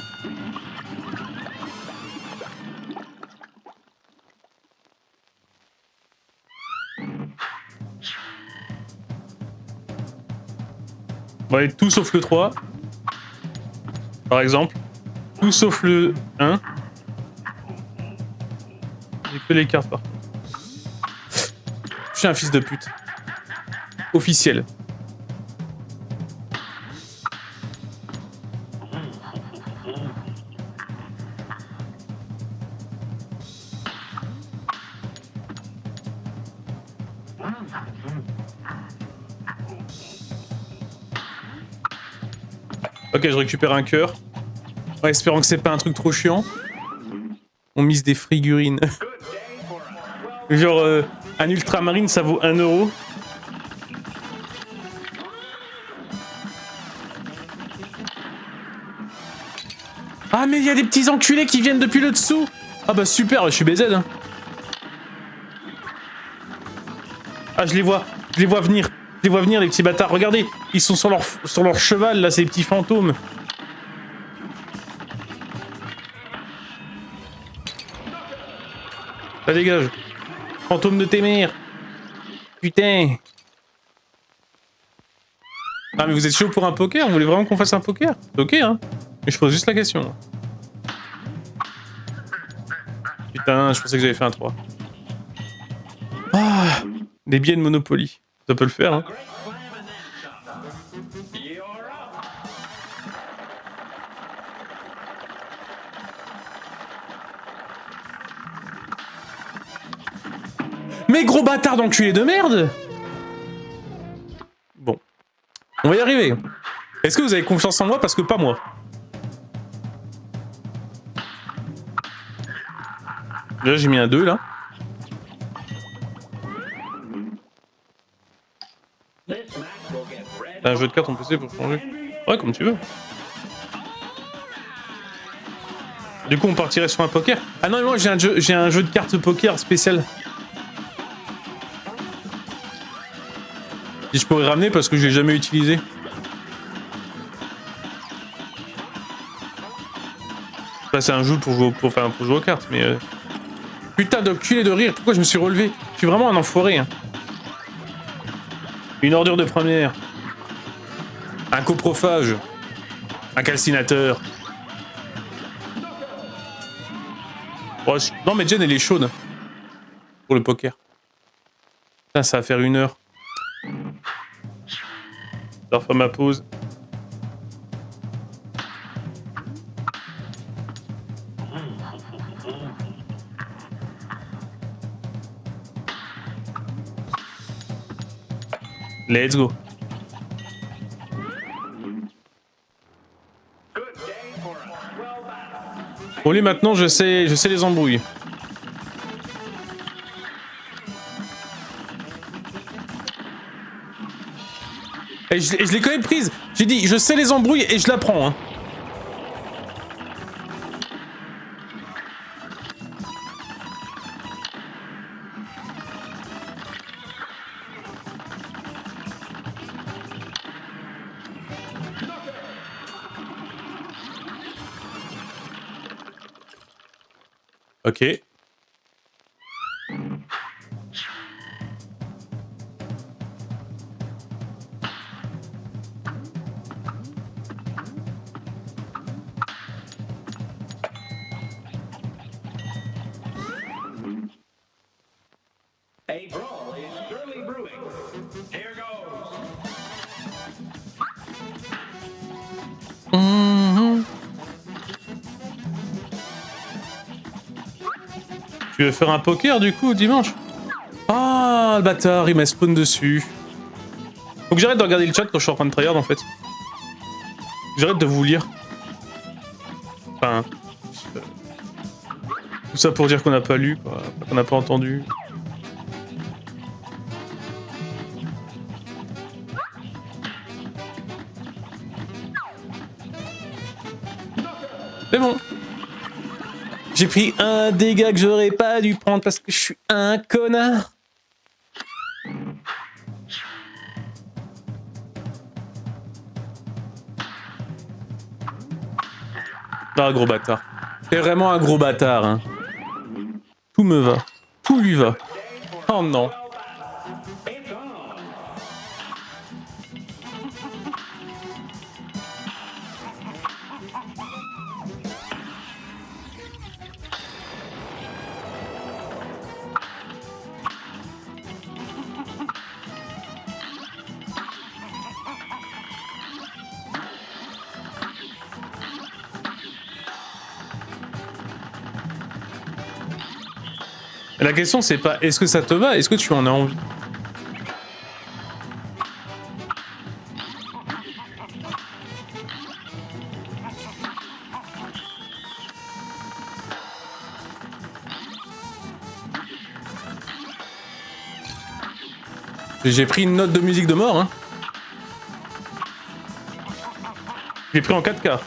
On va aller tout sauf le 3. Par exemple. Tout sauf le 1. J'ai que les cartes par contre. Je suis un fils de pute. Officiel. Ok, je récupère un cœur. En espérant que c'est pas un truc trop chiant. On mise des figurines. Genre, un ultramarine, ça vaut 1 €. Ah, mais il y a des petits enculés qui viennent depuis le dessous. Ah bah super, je suis BZ. Hein. Ah, je les vois venir. Je les vois venir, les petits bâtards. Regardez, ils sont sur leur cheval, là, ces petits fantômes. Ça dégage. Fantôme de tes mères. Putain. Ah, mais vous êtes chaud pour un poker? Vous voulez vraiment qu'on fasse un poker? C'est ok, hein. Mais je pose juste la question. Putain, je pensais que j'avais fait un 3. Ah, des billets de Monopoly. Ça peut le faire, hein. Mais gros bâtard d'enculé de merde! Bon. On va y arriver. Est-ce que vous avez confiance en moi? Parce que pas moi. Là, j'ai mis un 2, là. T'as un jeu de cartes en PC pour changer? Ouais, comme tu veux. Du coup, on partirait sur un poker. Ah non, mais moi, j'ai un jeu de cartes poker spécial. Et je pourrais ramener parce que je l'ai jamais utilisé. Bah, c'est un jeu pour jouer aux cartes, mais... Putain de culé de rire, pourquoi je me suis relevé? Je suis vraiment un enfoiré. Hein. Une ordure de première. Un coprophage. Un calcinateur. Oh, non mais Jen elle est chaude. Pour le poker. Putain, ça va faire 1 heure. Je leur fais ma pause. Let's go. Bon lui maintenant je sais les embrouilles. Et je l'ai quand même prise. J'ai dit je sais les embrouilles et je la prends. Hein. Ok. A brawl is surely brewing. Here goes. Tu veux faire un poker du coup dimanche? Ah le bâtard, il m'a spawn dessus. Faut que j'arrête de regarder le chat quand je suis en train de tryhard en fait. J'arrête de vous lire. Enfin... Tout ça pour dire qu'on n'a pas lu, quoi. Qu'on n'a pas entendu. C'est bon. J'ai pris un dégât que j'aurais pas dû prendre parce que je suis un connard. Ah, gros bâtard. C'est vraiment un gros bâtard, hein. Tout me va. Tout lui va. Oh non. La question c'est pas est-ce que ça te va, est-ce que tu en as envie? J'ai pris une note de musique de mort, hein. J'ai pris en 4K.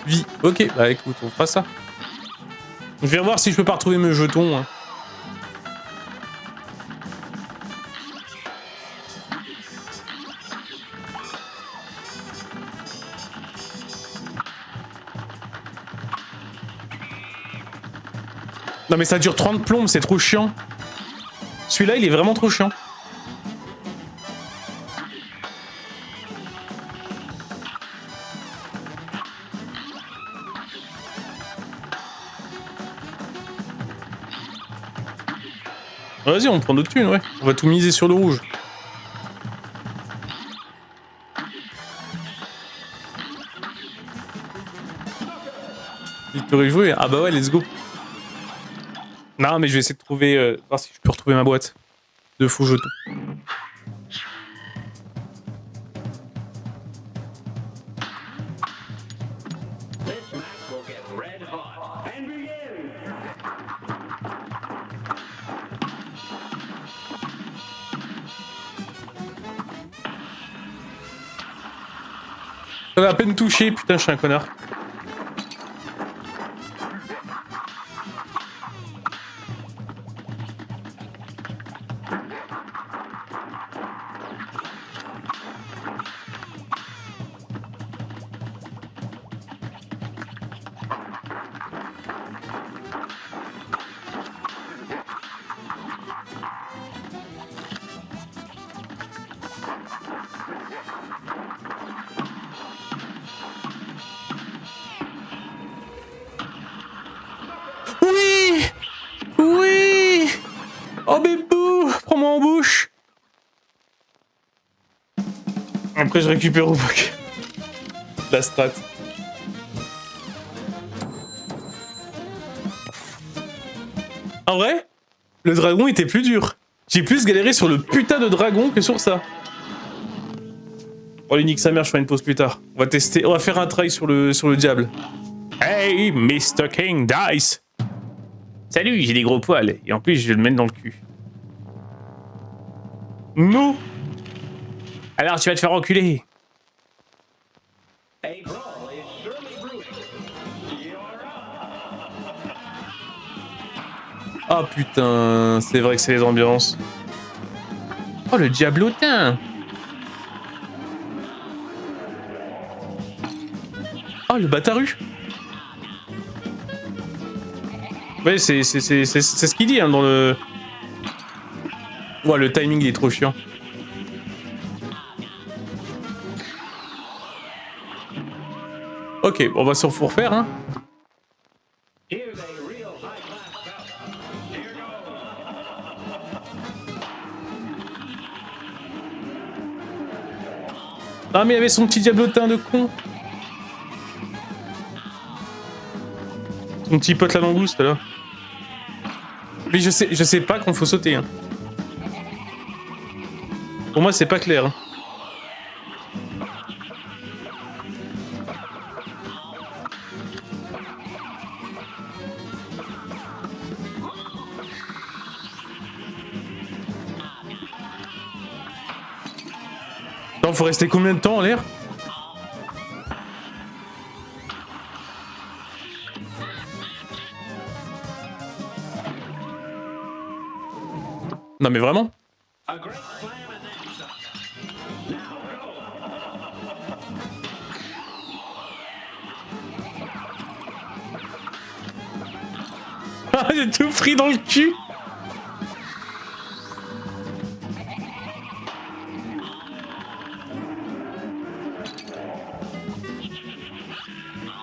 Vie. Ok, bah écoute, on fera ça. Je vais voir si je peux pas retrouver mes jetons. Hein. Non mais ça dure 30 plombes, c'est trop chiant. Celui-là, il est vraiment trop chiant. Vas-y, on prend d'autres thunes, ouais. On va tout miser sur le rouge. Il t'aurait joué. Ah bah ouais, let's go. Non, mais je vais essayer de trouver... voir si je peux retrouver ma boîte de faux jetons. Ça m'a à peine touché, putain, je suis un connard. Oh bébou, prends-moi en bouche. Après je récupère au bac. La strat. En vrai, le dragon était plus dur. J'ai plus galéré sur le putain de dragon que sur ça. Oh l'unique sa mère, je ferai une pause plus tard. On va tester, on va faire un try sur le diable. Hey, Mr. King Dice. Salut, j'ai des gros poils. Et en plus, je vais le mettre dans le cul. Non. Alors, tu vas te faire enculer. A brawl is surely brewing. You're up. Ah putain, c'est vrai que c'est les ambiances. Oh, le diablotin. Oh, le bataru. Ouais, c'est ce qu'il dit hein, dans le... Ouais, le timing il est trop chiant. Ok, on va s'en refaire, hein. Here's a real high-class bout. Here goes. Ah, mais il y avait son petit diablotin de con. Son petit pote la langouste, là. Mais je sais pas qu'on faut sauter, hein. Pour moi, c'est pas clair, hein. Attends, faut rester combien de temps en l'air? Non mais vraiment? A great slam and then some. Now go. Ah, j'ai tout pris dans le cul.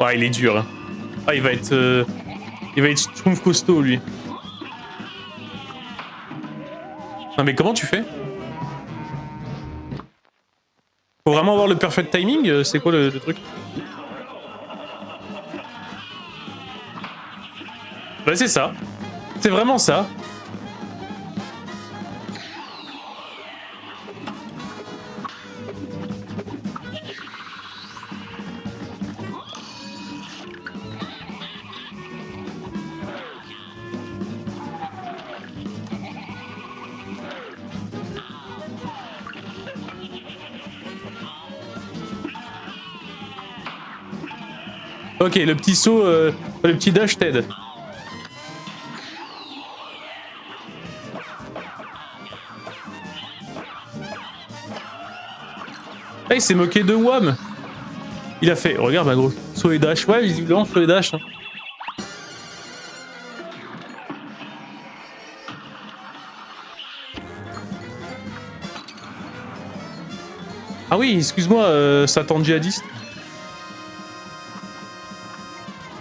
Ouais, il est dur. Hein. Ah, il va être schtroumpf costaud, lui. Non mais comment tu fais? Faut vraiment avoir le perfect timing? C'est quoi le truc? Bah c'est ça. C'est vraiment ça. Ok, le petit saut, le petit dash t'aide. Ah, il s'est moqué de Wham. Il a fait, regarde ma grosse, saut et dash. Ouais, visiblement, saut et dash. Hein. Ah oui, excuse-moi, Satan djihadiste.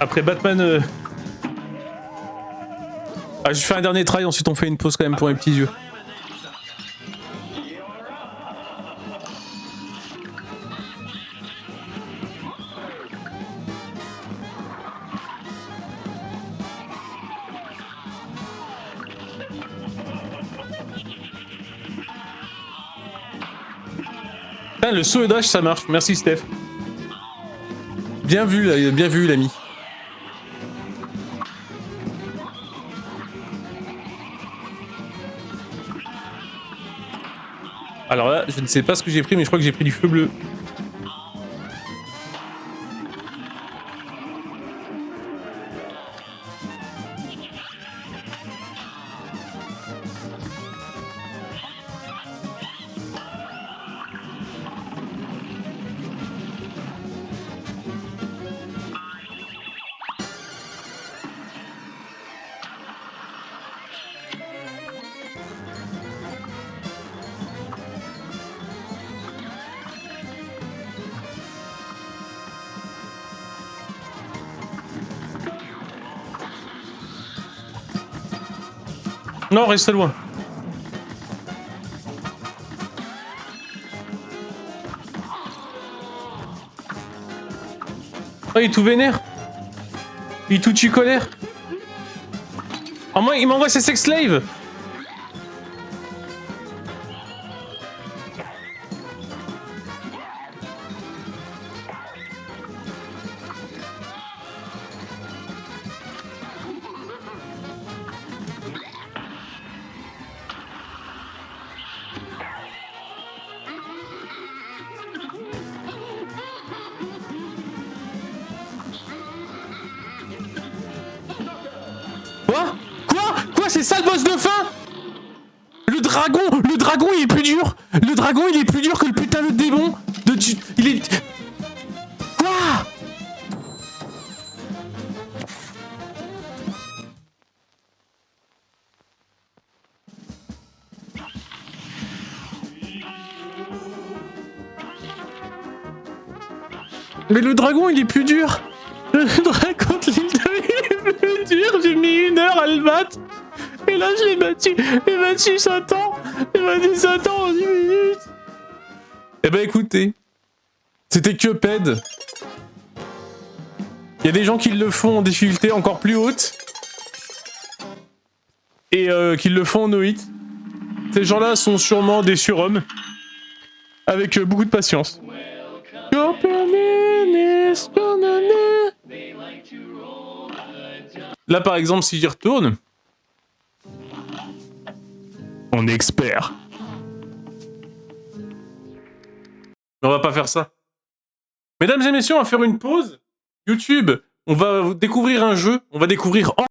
Après Batman... Ah, je fais un dernier try, ensuite on fait une pause quand même pour mes petits yeux. Putain, le saut et dash ça marche, merci Steph. Bien vu l'ami. Alors là, je ne sais pas ce que j'ai pris, mais je crois que j'ai pris du feu bleu. Non, reste loin. Oh, il est tout vénère. Il est tout colère. Oh, moi, il m'envoie ses sex slaves. Quoi, c'est ça le boss de fin? Le dragon il est plus dur. Le dragon il est plus dur que le putain de démon. Il est... Quoi? Mais le dragon il est plus dur. Le dragon de l'île de il est plus dur. J'ai mis 1 heure à le battre. Et là je l'ai battu. J'ai battu Satan. J'ai battu Satan en 10 minutes. Eh ben écoutez. C'était Cuphead. Il y a des gens qui le font en difficulté encore plus haute. Et qui le font en no hit. Ces gens-là sont sûrement des surhommes. Avec beaucoup de patience. Là par exemple si j'y retourne, on est expert. Mais on va pas faire ça. Mesdames et messieurs, on va faire une pause. YouTube, on va découvrir un jeu, on va découvrir